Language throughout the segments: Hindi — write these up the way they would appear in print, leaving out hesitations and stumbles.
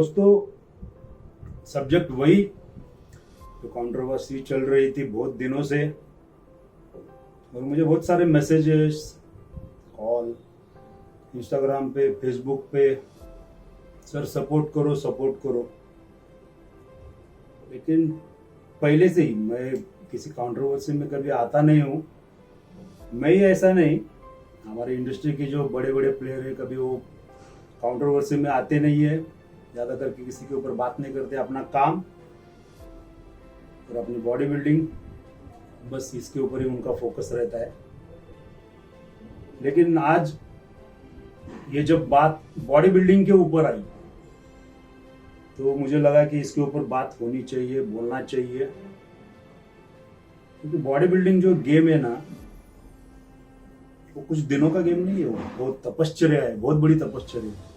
दोस्तों, सब्जेक्ट वही तो कंट्रोवर्सी चल रही थी बहुत दिनों से, और मुझे बहुत सारे मैसेजेस, कॉल, इंस्टाग्राम पे, फेसबुक पे, सर सपोर्ट करो सपोर्ट करो। लेकिन पहले से ही मैं किसी कंट्रोवर्सी में कभी आता नहीं हूँ। मैं ही ऐसा नहीं, हमारी इंडस्ट्री के जो बड़े बड़े प्लेयर हैं कभी वो कंट्रोवर्सी में आते नहीं है, ज़्यादा करके किसी के ऊपर बात नहीं करते, अपना काम और अपनी बॉडी बिल्डिंग, बस इसके ऊपर ही उनका फोकस रहता है। लेकिन आज ये जब बात बॉडी बिल्डिंग के ऊपर आई तो मुझे लगा कि इसके ऊपर बात होनी चाहिए, बोलना चाहिए, क्योंकि बॉडी बिल्डिंग जो गेम है ना, वो कुछ दिनों का गेम नहीं है, वो बहुत तपश्चर्या है, बहुत बड़ी तपश्चर्या है।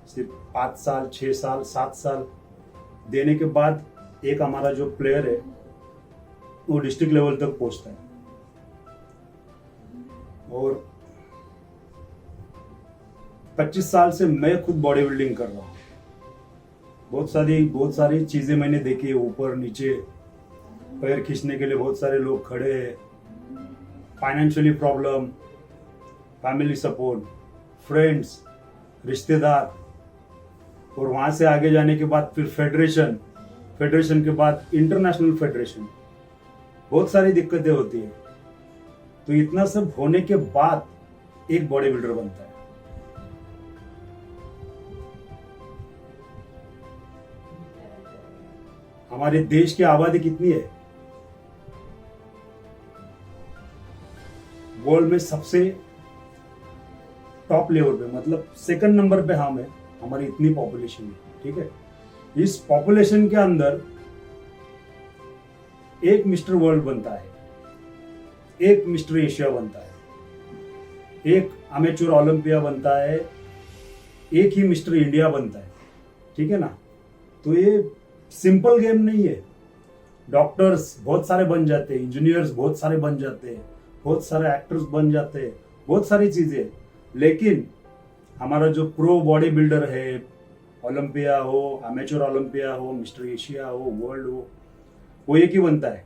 सिर्फ 5 साल, 6 साल, 7 साल देने के बाद एक हमारा जो प्लेयर है वो डिस्ट्रिक्ट लेवल तक पहुंचता है। और 25 साल से मैं खुद बॉडी बिल्डिंग कर रहा हूँ। बहुत सारी चीजें मैंने देखी है, ऊपर नीचे पैर खींचने के लिए बहुत सारे लोग खड़े हैं, financially problem, family support, friends, रिश्तेदार, और वहां से आगे जाने के बाद फिर फेडरेशन के बाद इंटरनेशनल फेडरेशन, बहुत सारी दिक्कतें होती है। तो इतना सब होने के बाद एक बॉडी बिल्डर बनता है। हमारे देश की आबादी कितनी है? वर्ल्ड में सबसे टॉप लेवल पे, मतलब सेकंड नंबर पे हम है, हमारी इतनी पॉपुलेशन है, ठीक है। इस पॉपुलेशन के अंदर एक मिस्टर वर्ल्ड बनता है, एक मिस्टर एशिया बनता है, एक अमेच्योर ओलंपिया बनता है, एक ही मिस्टर इंडिया बनता है, ठीक है ना। तो ये सिंपल गेम नहीं है। डॉक्टर्स बहुत सारे बन जाते हैं, इंजीनियर्स बहुत सारे बन जाते हैं, बहुत सारे एक्टर्स बन जाते हैं, बहुत सारी चीजें। लेकिन हमारा जो प्रो बॉडी बिल्डर है, ओलंपिया हो, अमेच्योर ओलंपिया हो, मिस्टर एशिया हो, वर्ल्ड हो, वो एक ही बनता है।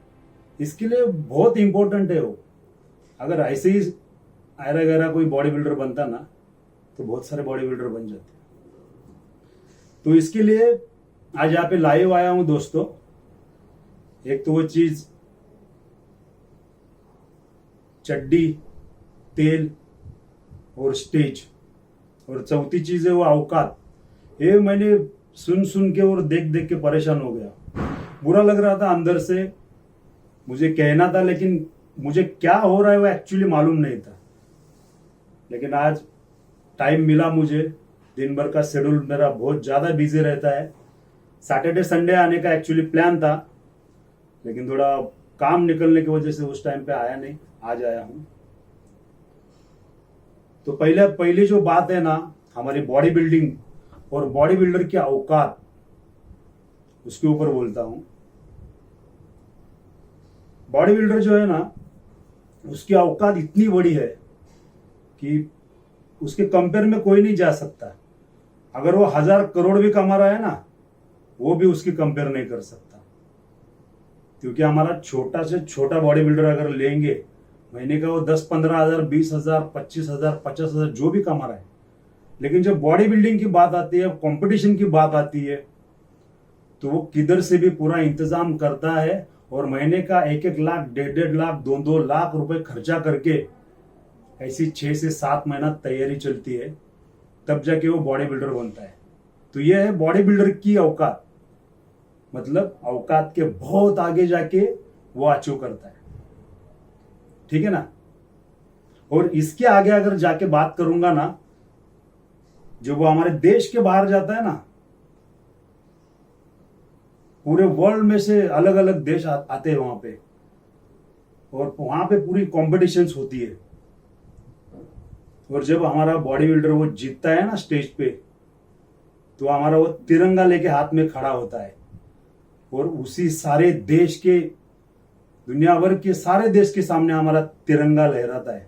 इसके लिए बहुत इंपॉर्टेंट है वो। अगर ऐसे ही आयरा गहरा कोई बॉडी बिल्डर बनता ना तो बहुत सारे बॉडी बिल्डर बन जाते। तो इसके लिए आज यहाँ पे लाइव आया हूं दोस्तों। एक तो वो चीज चड्डी, तेल और स्टेज, और चौथी चीज है वो औकात। ये मैंने सुन के और देख के परेशान हो गया। बुरा लग रहा था अंदर से, मुझे कहना था, लेकिन मुझे क्या हो रहा है वो एक्चुअली मालूम नहीं था। लेकिन आज टाइम मिला मुझे, दिन भर का शेड्यूल मेरा बहुत ज्यादा बिजी रहता है। सैटरडे संडे आने का एक्चुअली प्लान था, लेकिन थोड़ा काम निकलने की वजह से उस टाइम पे आया नहीं, आज आया हूं। तो पहले जो बात है ना, हमारी बॉडी बिल्डिंग और बॉडी बिल्डर की औकात, उसके ऊपर बोलता हूं। बॉडी बिल्डर जो है ना, उसकी औकात इतनी बड़ी है कि उसके कंपेयर में कोई नहीं जा सकता। अगर वो 1000 करोड़ भी कमा रहा है ना, वो भी उसकी कंपेयर नहीं कर सकता। क्योंकि हमारा छोटा से छोटा बॉडी बिल्डर अगर लेंगे, महीने का वो 10-15 हजार, 20 हजार, 25 हजार, 50 हजार जो भी कमा रहा है, लेकिन जब बॉडी बिल्डिंग की बात आती है, कंपटीशन की बात आती है, तो वो किधर से भी पूरा इंतजाम करता है, और महीने का 1-1 लाख, 1.5 लाख, 2-2 लाख रुपए खर्चा करके ऐसी 6 से 7 महीना तैयारी चलती है, तब जाके वो बॉडी बिल्डर बनता है। तो यह है बॉडी बिल्डर की औकात, मतलब औकात के बहुत आगे जाके वो अचीव करता है, ठीक है ना। और इसके आगे अगर जाके बात करूंगा ना, जो वो हमारे देश के बाहर जाता है ना, पूरे वर्ल्ड में से अलग अलग देश आते हैं वहां पे, और वहां पे पूरी कॉम्पिटिशन्स होती है। और जब हमारा बॉडी बिल्डर वो जीतता है ना स्टेज पे, तो हमारा वो तिरंगा लेके हाथ में खड़ा होता है, और उसी सारे देश के, दुनिया भर के सारे देश के सामने हमारा तिरंगा लहराता है।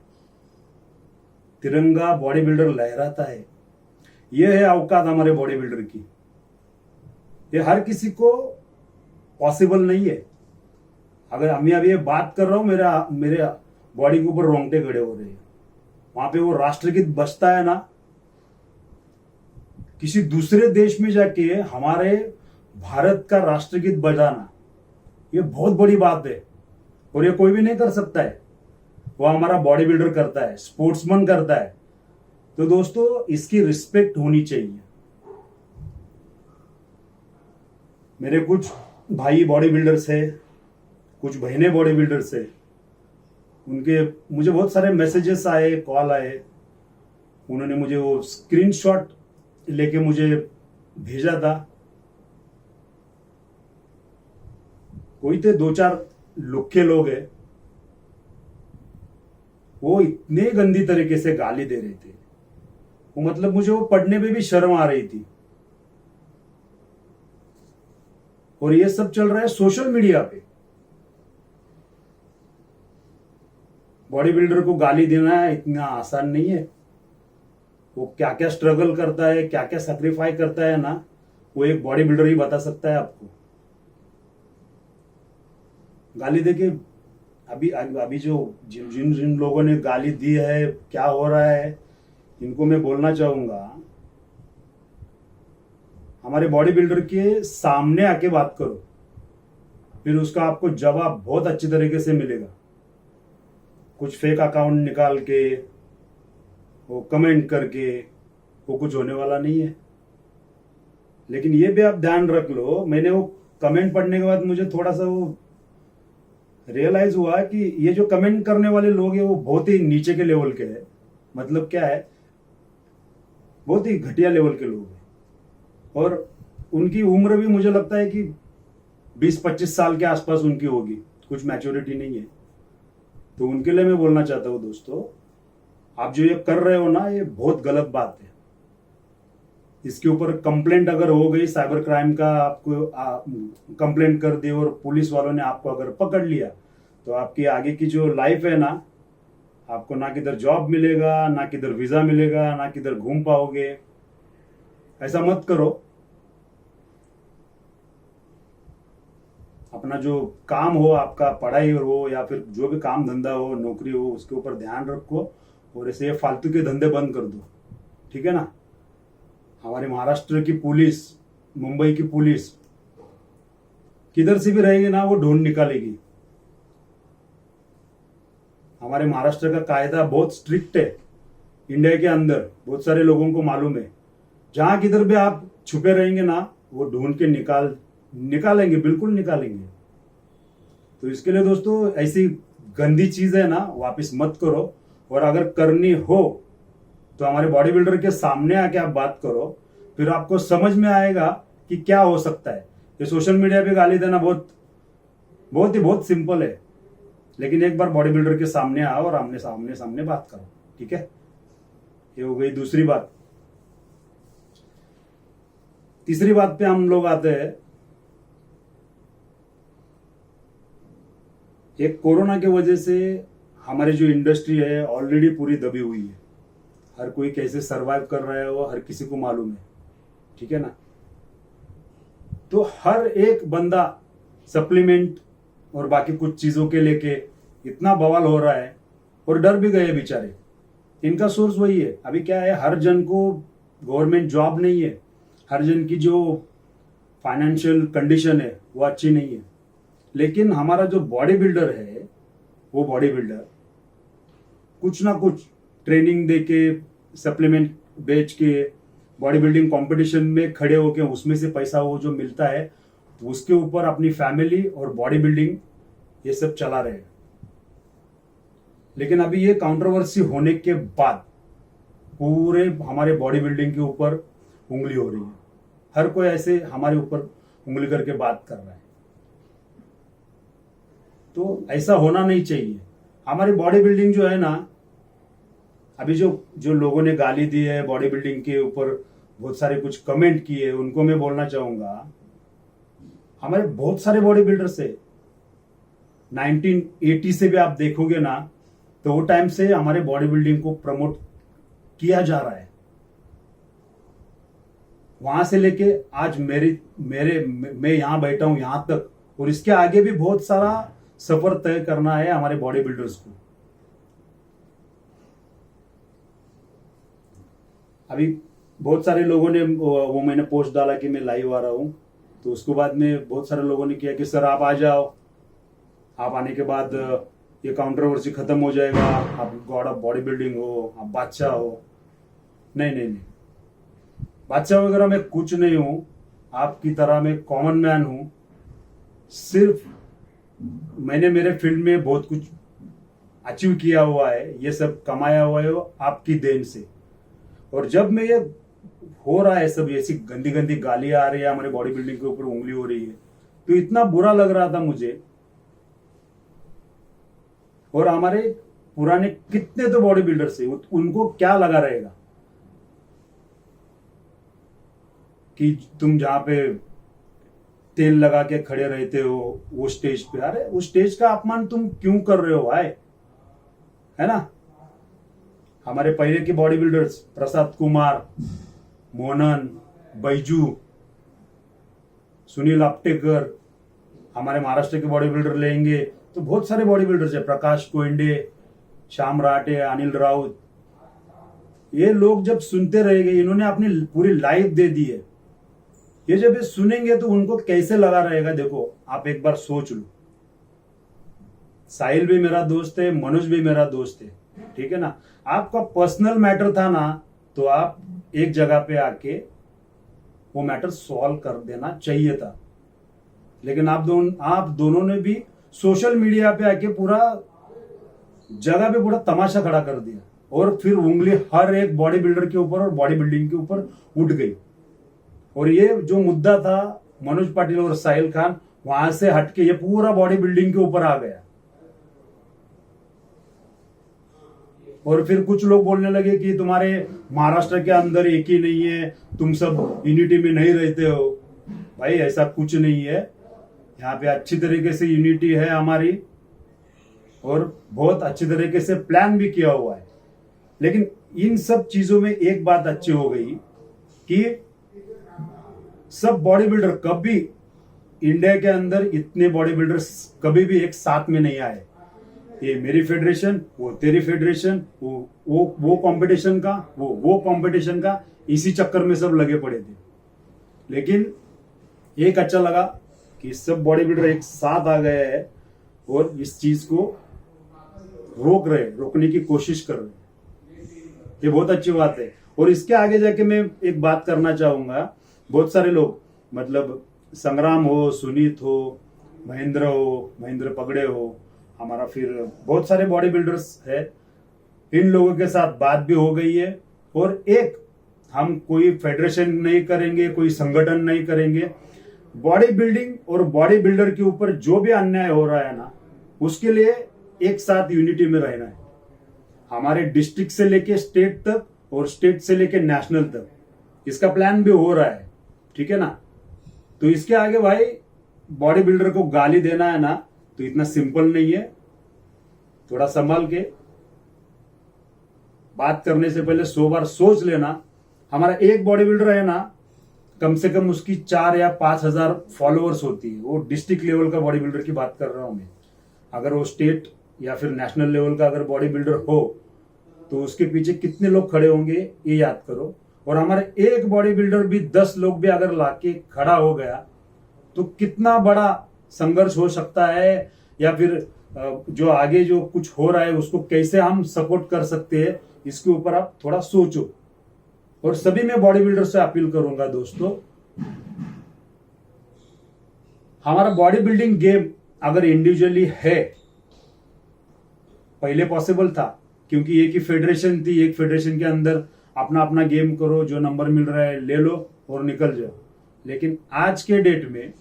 तिरंगा बॉडी बिल्डर लहराता है। यह है औकात हमारे बॉडी बिल्डर की। ये हर किसी को पॉसिबल नहीं है। अगर मैं अभी ये बात कर रहा हूं, मेरा मेरे बॉडी के ऊपर रोंगटे खड़े हो रहे हैं। वहां पे वो राष्ट्रगीत बजता है ना, किसी दूसरे देश में जाके हमारे भारत का राष्ट्रगीत बजाना, ये बहुत बड़ी बात है और ये कोई भी नहीं कर सकता है। वो हमारा बॉडी बिल्डर करता है, स्पोर्ट्समैन करता है। तो दोस्तों, इसकी रिस्पेक्ट होनी चाहिए। मेरे कुछ भाई बॉडी बिल्डर्स है, कुछ बहनें बॉडी बिल्डर्स है। उनके मुझे बहुत सारे मैसेजेस आए, कॉल आए। उन्होंने मुझे वो स्क्रीनशॉट लेके मुझे भेजा था। कोई थे 2-4 लुक्के लोग हैं, वो इतने गंदी तरीके से गाली दे रहे थे, वो मतलब मुझे वो पढ़ने पे भी शर्म आ रही थी। और ये सब चल रहा है सोशल मीडिया पे। बॉडी बिल्डर को गाली देना इतना आसान नहीं है। वो क्या क्या स्ट्रगल करता है, क्या क्या सैक्रिफाई करता है ना, वो एक बॉडी बिल्डर ही बता सकता है आपको। गाली देके अभी अभी जो जिन जिन जिन लोगों ने गाली दी है, क्या हो रहा है, इनको मैं बोलना चाहूंगा, हमारे बॉडी बिल्डर के सामने आके बात करो, फिर उसका आपको जवाब बहुत अच्छी तरीके से मिलेगा। कुछ फेक अकाउंट निकाल के, वो कमेंट करके, वो कुछ होने वाला नहीं है। लेकिन ये भी आप ध्यान रख लो, मैंने वो कमेंट पढ़ने के बाद मुझे थोड़ा सा वो रियलाइज हुआ कि ये जो कमेंट करने वाले लोग हैं वो बहुत ही नीचे के लेवल के हैं। मतलब क्या है, बहुत ही घटिया लेवल के लोग हैं। और उनकी उम्र भी मुझे लगता है कि 20-25 साल के आसपास उनकी होगी, कुछ मैच्योरिटी नहीं है। तो उनके लिए मैं बोलना चाहता हूं दोस्तों, आप जो ये कर रहे हो ना, ये बहुत गलत बात है। इसके ऊपर कंप्लेंट अगर हो गई, साइबर क्राइम का आपको कंप्लेंट कर दी और पुलिस वालों ने आपको अगर पकड़ लिया, तो आपकी आगे की जो लाइफ है ना, आपको ना किधर जॉब मिलेगा, ना किधर वीजा मिलेगा, ना किधर घूम पाओगे। ऐसा मत करो। अपना जो काम हो, आपका पढ़ाई हो या फिर जो भी काम धंधा हो, नौकरी हो, उसके ऊपर ध्यान रखो और ऐसे फालतू के धंधे बंद कर दो। ठीक है ना। हमारे महाराष्ट्र की पुलिस, मुंबई की पुलिस किधर से भी रहेगी ना, वो ढूंढ निकालेगी। हमारे महाराष्ट्र का कायदा बहुत स्ट्रिक्ट है। इंडिया के अंदर बहुत सारे लोगों को मालूम है, जहां किधर भी आप छुपे रहेंगे ना, वो ढूंढ के निकालेंगे, बिल्कुल निकालेंगे। तो इसके लिए दोस्तों, ऐसी गंदी चीज है ना, वापस मत करो। और अगर करनी हो तो हमारे बॉडी बिल्डर के सामने आके आप बात करो, फिर आपको समझ में आएगा कि क्या हो सकता है। ये सोशल मीडिया पे गाली देना बहुत सिंपल है, लेकिन एक बार बॉडी बिल्डर के सामने आओ और आमने सामने बात करो। ठीक है, ये हो गई दूसरी बात। तीसरी बात पे हम लोग आते हैं। एक कोरोना की वजह से हमारी जो इंडस्ट्री है ऑलरेडी पूरी दबी हुई है। हर कोई कैसे सरवाइव कर रहा है वो हर किसी को मालूम है। ठीक है ना। तो हर एक बंदा सप्लीमेंट और बाकी कुछ चीजों के लेके इतना बवाल हो रहा है और डर भी गए बेचारे। इनका सोर्स वही है। अभी क्या है, हर जन को गवर्नमेंट जॉब नहीं है, हर जन की जो फाइनेंशियल कंडीशन है वो अच्छी नहीं है। लेकिन हमारा जो बॉडी बिल्डर है, वो बॉडी बिल्डर कुछ ना कुछ ट्रेनिंग देके, सप्लीमेंट बेच के, बॉडी बिल्डिंग कंपटीशन में खड़े होके उसमें से पैसा वो जो मिलता है, उसके ऊपर अपनी फैमिली और बॉडी बिल्डिंग ये सब चला रहे हैं। लेकिन अभी ये कंट्रोवर्सी होने के बाद पूरे हमारे बॉडी बिल्डिंग के ऊपर उंगली हो रही है। हर कोई ऐसे हमारे ऊपर उंगली करके बात कर रहा है। तो ऐसा होना नहीं चाहिए। हमारी बॉडी बिल्डिंग जो है ना, अभी जो लोगों ने गाली दी है बॉडी बिल्डिंग के ऊपर, बहुत सारे कुछ कमेंट किए, उनको मैं बोलना चाहूंगा, हमारे बहुत सारे बॉडी बिल्डर्स है। 1980 से भी आप देखोगे ना, तो वो टाइम से हमारे बॉडी बिल्डिंग को प्रमोट किया जा रहा है। वहां से लेके आज मैं यहां बैठा हूं यहां तक, और इसके आगे भी बहुत सारा सफर तय करना है हमारे बॉडी बिल्डर्स को। अभी बहुत सारे लोगों ने वो मैंने पोस्ट डाला कि मैं लाइव आ रहा हूं, तो उसके बाद में बहुत सारे लोगों ने किया कि सर आप आ जाओ, आप आने के बाद ये कंट्रोवर्सी खत्म हो जाएगा, आप गॉड ऑफ बॉडी बिल्डिंग हो, आप बादशाह हो। नहीं नहीं नहीं, बादशाह वगैरह मैं कुछ नहीं हूं, आपकी तरह मैं कॉमन मैन हूं। सिर्फ मैंने मेरे फील्ड में बहुत कुछ अचीव किया हुआ है, ये सब कमाया हुआ है आपकी देन से। और जब मैं ये हो रहा है सब, ऐसी गंदी गंदी गालियां आ रही है, हमारे बॉडी बिल्डिंग के ऊपर उंगली हो रही है, तो इतना बुरा लग रहा था मुझे। और हमारे पुराने कितने तो बॉडी बिल्डर्स है, उनको क्या लगा रहेगा कि तुम जहां पे तेल लगा के खड़े रहते हो वो स्टेज पे, अरे उस स्टेज का अपमान तुम क्यों कर रहे हो भाई, है ना। हमारे पहले के बॉडी बिल्डर्स प्रसाद कुमार, मोहनन, बैजू, सुनील अपटेकर, हमारे महाराष्ट्र के बॉडी बिल्डर लेंगे तो बहुत सारे बॉडी बिल्डर्स है, प्रकाश कोइंडे, श्याम राठे, अनिल राउत। ये लोग जब सुनते रहेंगे, इन्होंने अपनी पूरी लाइफ दे दी है, ये जब ये सुनेंगे तो उनको कैसे लगा रहेगा, देखो आप एक बार सोच लो। साहिल भी मेरा दोस्त है, मनोज भी मेरा दोस्त है, ठीक है ना। आपका पर्सनल मैटर था ना, तो आप एक जगह पे आके वो मैटर सॉल्व कर देना चाहिए था। लेकिन आप दोनों ने भी सोशल मीडिया पे आके पूरा जगह पे पूरा तमाशा खड़ा कर दिया, और फिर उंगली हर एक बॉडी बिल्डर के ऊपर और बॉडी बिल्डिंग के ऊपर उठ गई। और ये जो मुद्दा था मनोज पाटिल और साहिल खान, वहां से हटके ये पूरा बॉडी बिल्डिंग के ऊपर आ गया। और फिर कुछ लोग बोलने लगे कि तुम्हारे महाराष्ट्र के अंदर एक ही नहीं है, तुम सब यूनिटी में नहीं रहते हो। भाई ऐसा कुछ नहीं है, यहाँ पे अच्छी तरीके से यूनिटी है हमारी, और बहुत अच्छी तरीके से प्लान भी किया हुआ है। लेकिन इन सब चीजों में एक बात अच्छी हो गई कि सब बॉडी बिल्डर, कभी इंडिया के अंदर इतने बॉडी बिल्डर्स कभी भी एक साथ में नहीं आए। ये मेरी फेडरेशन, वो तेरी फेडरेशन, वो कंपटीशन का, वो कंपटीशन का, इसी चक्कर में सब लगे पड़े थे। लेकिन एक अच्छा लगा कि सब बॉडी बिल्डर एक साथ आ गए हैं और इस चीज को रोकने की कोशिश कर रहे हैं। ये बहुत अच्छी बात है। और इसके आगे जाके मैं एक बात करना चाहूंगा, बहुत सारे लोग, मतलब संग्राम हो, सुनीत हो, महेंद्र पगड़े हो, हमारा फिर बहुत सारे बॉडी बिल्डर्स है, इन लोगों के साथ बात भी हो गई है। और एक हम कोई फेडरेशन नहीं करेंगे, कोई संगठन नहीं करेंगे, बॉडी बिल्डिंग और बॉडी बिल्डर के ऊपर जो भी अन्याय हो रहा है ना, उसके लिए एक साथ यूनिटी में रहना है। हमारे डिस्ट्रिक्ट से लेके स्टेट तक और स्टेट से लेके नेशनल तक इसका प्लान भी हो रहा है, ठीक है ना। तो इसके आगे भाई बॉडी बिल्डर को गाली देना है ना, तो इतना सिंपल नहीं है। थोड़ा संभाल के बात करने से पहले 100 बार सोच लेना। हमारा एक बॉडी बिल्डर है ना, कम से कम उसकी 4 या 5 हजार फॉलोअर्स होती है। वो डिस्ट्रिक्ट लेवल का बॉडी बिल्डर की बात कर रहा हूं मैं। अगर वो स्टेट या फिर नेशनल लेवल का अगर बॉडी बिल्डर हो, तो उसके पीछे कितने लोग खड़े होंगे ये याद करो। और हमारे एक बॉडी बिल्डर भी 10 लोग भी अगर लाके खड़ा हो गया, तो कितना बड़ा संघर्ष हो सकता है, या फिर जो आगे जो कुछ हो रहा है उसको कैसे हम सपोर्ट कर सकते हैं, इसके ऊपर आप थोड़ा सोचो। और सभी मैं बॉडी बिल्डर से अपील करूंगा दोस्तों, हमारा बॉडी बिल्डिंग गेम अगर इंडिविजुअली है, पहले पॉसिबल था क्योंकि एक ही फेडरेशन थी, एक फेडरेशन के अंदर अपना अपना गेम करो, जो नंबर मिल रहा है ले लो और निकल जाओ। लेकिन आज के डेट में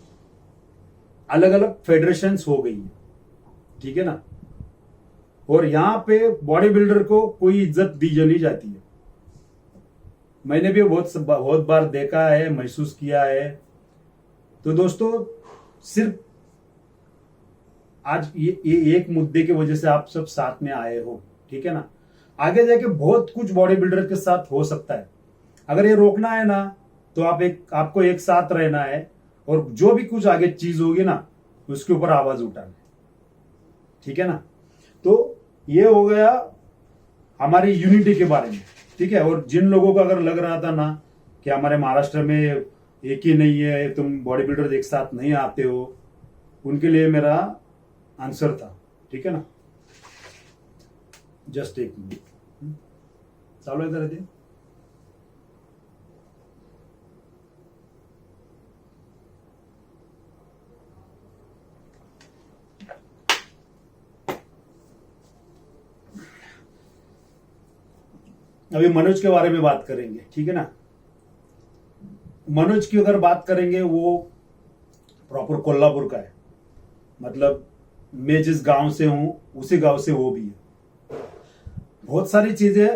अलग अलग फेडरेशंस हो गई है, ठीक है ना। और यहां पे बॉडी बिल्डर को कोई इज्जत दी नहीं जाती है। मैंने भी बहुत बार देखा है, महसूस किया है। तो दोस्तों सिर्फ आज ये एक मुद्दे की वजह से आप सब साथ में आए हो, ठीक है ना। आगे जाके बहुत कुछ बॉडी बिल्डर के साथ हो सकता है। अगर ये रोकना है ना, तो आपको एक साथ रहना है, और जो भी कुछ आगे चीज होगी ना, उसके ऊपर आवाज उठाना है। ठीक है ना। तो ये हो गया हमारी यूनिटी के बारे में। ठीक है। और जिन लोगों को अगर लग रहा था ना कि हमारे महाराष्ट्र में एक ही नहीं है, तुम बॉडी बिल्डर एक साथ नहीं आते हो, उनके लिए मेरा आंसर था। ठीक है ना। जस्ट एक मिनट चालू आहे तर ते अभी मनोज के बारे में बात करेंगे। ठीक है ना। मनोज की अगर बात करेंगे, वो प्रॉपर कोल्हापुर का है। मतलब मैं जिस गांव से हूं उसी गांव से वो भी है। बहुत सारी चीजें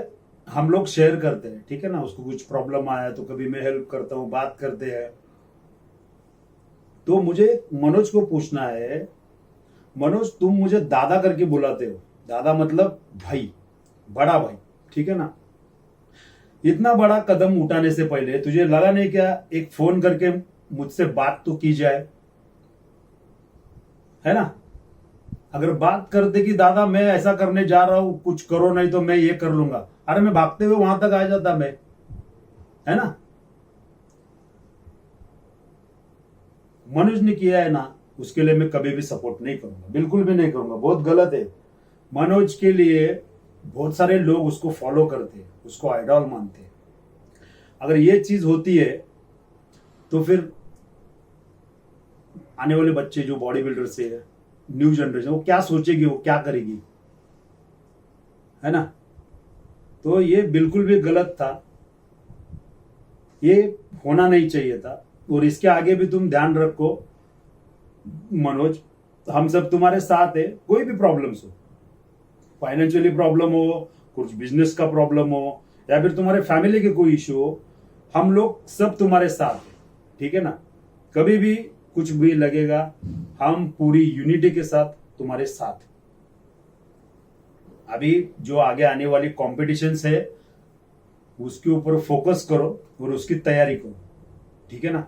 हम लोग शेयर करते हैं। ठीक है ना। उसको कुछ प्रॉब्लम आया तो कभी मैं हेल्प करता हूं, बात करते हैं। तो मुझे मनोज को पूछना है, मनोज तुम मुझे दादा करके बुलाते हो, दादा मतलब भाई, बड़ा भाई। ठीक है ना। इतना बड़ा कदम उठाने से पहले तुझे लगा नहीं क्या एक फोन करके मुझसे बात तो की जाए, है ना। अगर बात करते कि दादा मैं ऐसा करने जा रहा हूं, कुछ करो नहीं तो मैं ये कर लूंगा, अरे मैं भागते हुए वहां तक आ जाता मैं, है ना। मनोज ने किया है ना, उसके लिए मैं कभी भी सपोर्ट नहीं करूंगा, बिल्कुल भी नहीं करूंगा। बहुत गलत है। मनोज के लिए बहुत सारे लोग उसको फॉलो करते हैं, उसको आइडॉल मानते हैं। अगर ये चीज होती है तो फिर आने वाले बच्चे जो बॉडी बिल्डर से है, न्यू जनरेशन, वो क्या सोचेगी, वो क्या करेगी, है ना। तो ये बिल्कुल भी गलत था, ये होना नहीं चाहिए था। और इसके आगे भी तुम ध्यान रखो मनोज, हम सब तुम्हारे साथ है। कोई भी प्रॉब्लम्स हो, फाइनेंशियली प्रॉब्लम हो, कुछ बिजनेस का प्रॉब्लम हो, या फिर तुम्हारे फैमिली के कोई इशू हो, हम लोग सब तुम्हारे साथ हैं। ठीक है ना। कभी भी कुछ भी लगेगा, हम पूरी यूनिटी के साथ तुम्हारे साथ। अभी जो आगे आने वाली कॉम्पिटिशन्स है उसके ऊपर फोकस करो और उसकी तैयारी करो। ठीक है ना।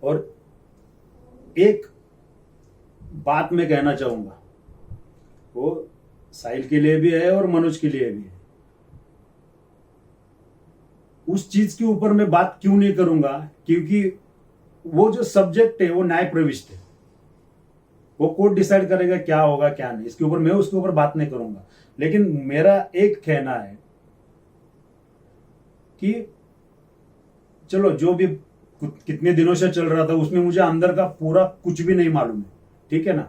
और एक बात मैं कहना चाहूंगा, वो साहिल के लिए भी है और मनोज के लिए भी है। उस चीज के ऊपर मैं बात क्यों नहीं करूंगा, क्योंकि वो जो सब्जेक्ट है वो न्याय प्रविष्ट है। वो कोर्ट डिसाइड करेगा क्या होगा क्या नहीं, इसके ऊपर मैं उसके ऊपर बात नहीं करूंगा। लेकिन मेरा एक कहना है कि चलो जो भी कितने दिनों से चल रहा था उसमें मुझे अंदर का पूरा कुछ भी नहीं मालूम है। ठीक है ना।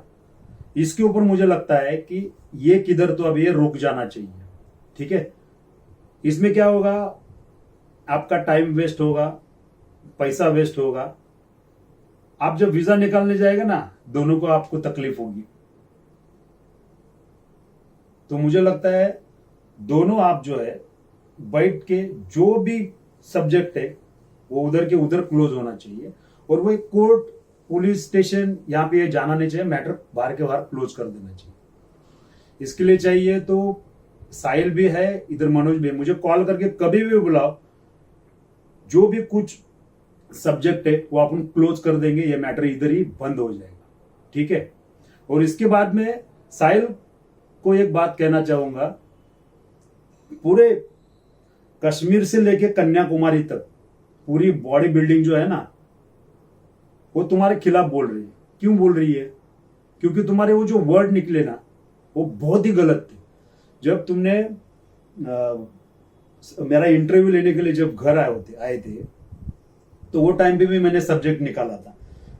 इसके ऊपर मुझे लगता है कि ये किधर तो अब ये रुक जाना चाहिए। ठीक है। इसमें क्या होगा, आपका टाइम वेस्ट होगा, पैसा वेस्ट होगा। आप जब वीजा निकालने जाएगा ना, दोनों को आपको तकलीफ होगी। तो मुझे लगता है दोनों आप जो है बैठ के जो भी सब्जेक्ट है वो उधर के उधर क्लोज होना चाहिए, और वो एक कोर्ट पुलिस स्टेशन यहाँ पे जाना नहीं चाहिए, मैटर बाहर के बाहर क्लोज कर देना चाहिए। इसके लिए चाहिए तो साहिल भी है, इधर मनोज भी है, मुझे कॉल करके कभी भी बुलाओ, जो भी कुछ सब्जेक्ट है वो अपन क्लोज कर देंगे, ये मैटर इधर ही बंद हो जाएगा। ठीक है। और इसके बाद में साहिल को एक बात कहना चाहूंगा, पूरे कश्मीर से लेके कन्याकुमारी तक पूरी बॉडी बिल्डिंग जो है ना, वो तुम्हारे खिलाफ बोल रही है। क्यों बोल रही है? क्योंकि तुम्हारे वो जो वर्ड निकले ना, वो बहुत ही गलत थे। जब तुमने मेरा इंटरव्यू लेने के लिए जब घर आए थे, तो वो टाइम पे भी मैंने सब्जेक्ट निकाला था,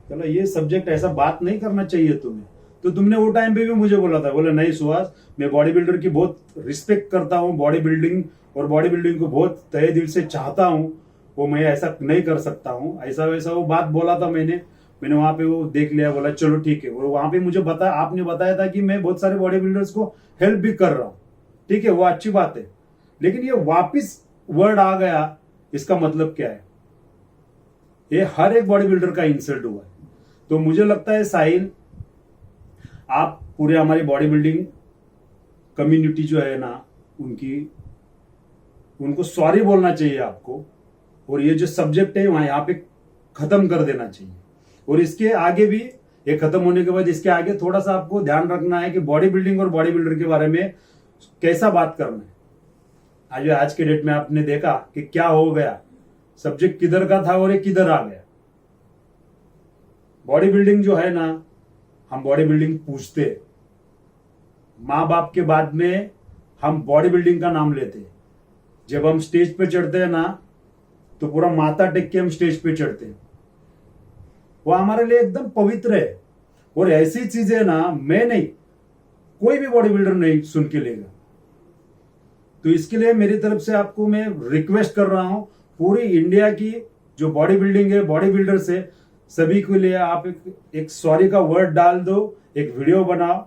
चलो ये सब्जेक्ट ऐसा बात नहीं करना चाहिए तुम्हें। तो तुमने वो टाइम पे भी मुझे बोला था, बोले नहीं सुहास, मैं बॉडी बिल्डर की बहुत रिस्पेक्ट करता हूँ, बॉडी बिल्डिंग को बहुत तहे दिल से चाहता हूँ, वो मैं ऐसा नहीं कर सकता हूँ, ऐसा वैसा वो बात बोला था मैंने वहां पे वो देख लिया, बोला चलो ठीक है। और वहां पे मुझे आपने बताया था कि मैं बहुत सारे बॉडी बिल्डर्स को हेल्प भी कर रहा हूँ। ठीक है, वो अच्छी बात है। लेकिन ये वापिस वर्ड आ गया, इसका मतलब क्या है? ये हर एक बॉडी बिल्डर का इंसल्ट हुआ है। तो मुझे लगता है साहिल, आप पूरे हमारी बॉडी बिल्डिंग कम्युनिटी जो है ना उनको सॉरी बोलना चाहिए आपको, और ये जो सब्जेक्ट है वहां यहाँ पे खत्म कर देना चाहिए। और इसके आगे भी, ये खत्म होने के बाद इसके आगे थोड़ा सा आपको ध्यान रखना है कि बॉडी बिल्डिंग और बॉडी बिल्डर के बारे में कैसा बात करना है। आज के डेट में आपने देखा कि क्या हो गया, सब्जेक्ट किधर का था और ये किधर आ गया। बॉडी बिल्डिंग जो है ना, हम बॉडी बिल्डिंग पूछते, माँ बाप के बाद में हम बॉडी बिल्डिंग का नाम लेते। जब हम स्टेज पे चढ़ते हैं ना, तो पूरा माथा टेक के हम स्टेज पे चढ़ते हैं। वो हमारे लिए एकदम पवित्र है। और ऐसी चीजें ना, मैं नहीं, कोई भी बॉडी बिल्डर नहीं सुन के लेगा। तो इसके लिए मेरी तरफ से आपको मैं रिक्वेस्ट कर रहा हूं, पूरी इंडिया की जो बॉडी बिल्डिंग है, बॉडी बिल्डर से सभी के लिए आप एक सॉरी का वर्ड डाल दो, एक वीडियो बनाओ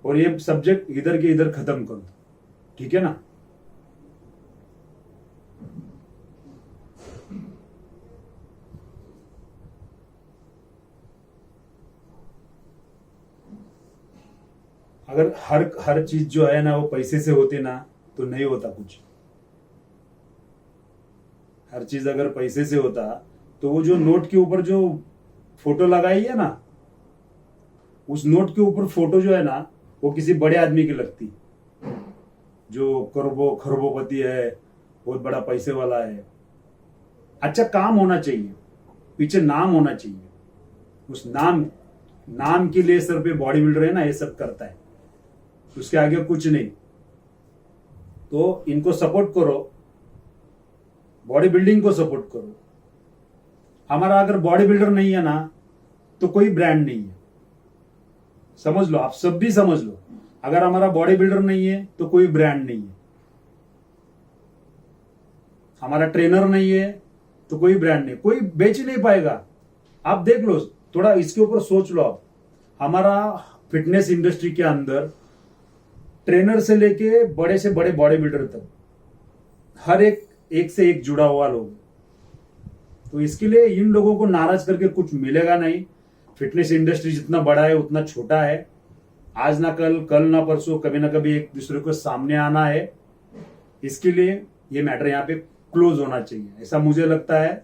और ये सब्जेक्ट इधर के इधर खत्म कर दो, ठीक है ना। अगर हर चीज जो है ना वो पैसे से होती ना, तो नहीं होता कुछ। हर चीज अगर पैसे से होता तो वो जो नोट के ऊपर जो फोटो लगाई है ना, उस नोट के ऊपर फोटो जो है ना, वो किसी बड़े आदमी की लगती, जो खरबोपति है, बहुत बड़ा पैसे वाला है। अच्छा काम होना चाहिए, पीछे नाम होना चाहिए। उस नाम के लिए सर पे बॉडी बिल्डर है ना ये सब करता है, उसके आगे कुछ नहीं। तो इनको सपोर्ट करो, बॉडी बिल्डिंग को सपोर्ट करो। हमारा अगर बॉडी बिल्डर नहीं है ना, तो कोई ब्रांड नहीं है। समझ लो, आप सब भी समझ लो, अगर हमारा बॉडी बिल्डर नहीं है तो कोई ब्रांड नहीं है। हमारा ट्रेनर नहीं है तो कोई ब्रांड नहीं, कोई बेच ही नहीं पाएगा। आप देख लो, थोड़ा इसके ऊपर सोच लो आप। हमारा फिटनेस इंडस्ट्री के अंदर ट्रेनर से लेके बड़े से बड़े बॉडी बिल्डर तक हर एक से एक जुड़ा हुआ लोग। तो इसके लिए इन लोगों को नाराज करके कुछ मिलेगा नहीं। फिटनेस इंडस्ट्री जितना बड़ा है उतना छोटा है। आज ना कल ना परसों, कभी ना कभी एक दूसरे को सामने आना है। इसके लिए ये मैटर यहाँ पे क्लोज होना चाहिए, ऐसा मुझे लगता है।